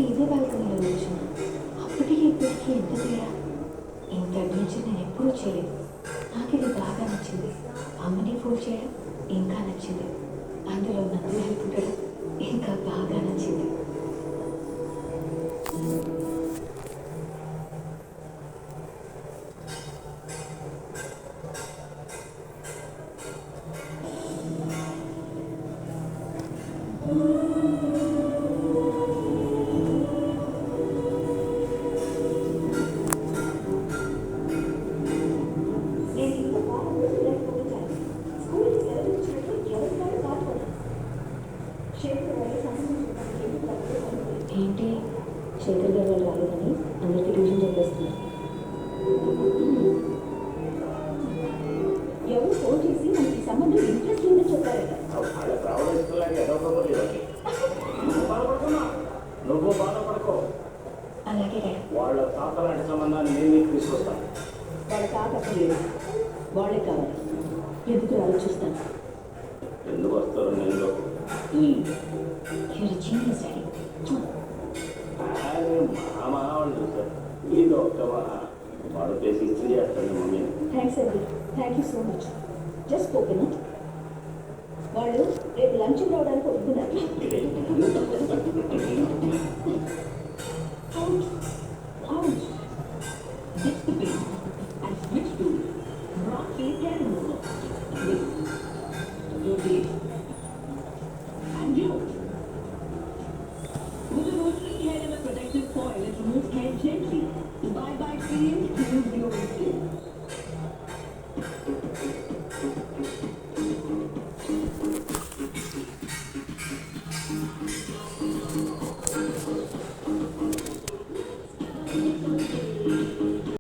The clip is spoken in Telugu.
ఇదే బాల్కనీలో కూర్చున్నా. అప్పటికి ఇప్పటికీ ఎంత తేడా! ఇంత అడ్వెంచర్ నేను ఎప్పుడూ చేయలేదు. నాకు ఇది బాగా నచ్చింది. అమ్మని ఫోన్ చేయడం ఇంకా నచ్చింది. అందులో నందు హెల్ప్ ఇంకా బాగా నచ్చింది. ఏంటి శేఖర్ గారు వాళ్ళు రాలేదని అందరికీ ట్యూషన్ చెప్పేస్తున్నారు. ఎవరు ఫోన్ చేసి మనకి సంబంధం ఇంట్రెస్ట్ ఉందని చెప్పారట. నువ్వు బాధపడుకో. అలాగే వాళ్ళ తాత లాంటి సంబంధాన్ని నేను నీకు తీసుకొస్తాను. వాళ్ళ తాత లేదు, వాళ్ళే కావాలి. ఎందుకు ఆలోచిస్తాను. ఎందుకు వస్తారు నేను మామ వాళ్ళు చూస్తారు. ఇది ఒక్క వాడు చేసి ఇస్త్రీ చేస్తాను మమ్మీ. థ్యాంక్స్ అండి, thank you so much. Just coconut. వాళ్ళు రేపు లంచ్ రావడానికి ఒప్పుకున్నారు. Bye-bye,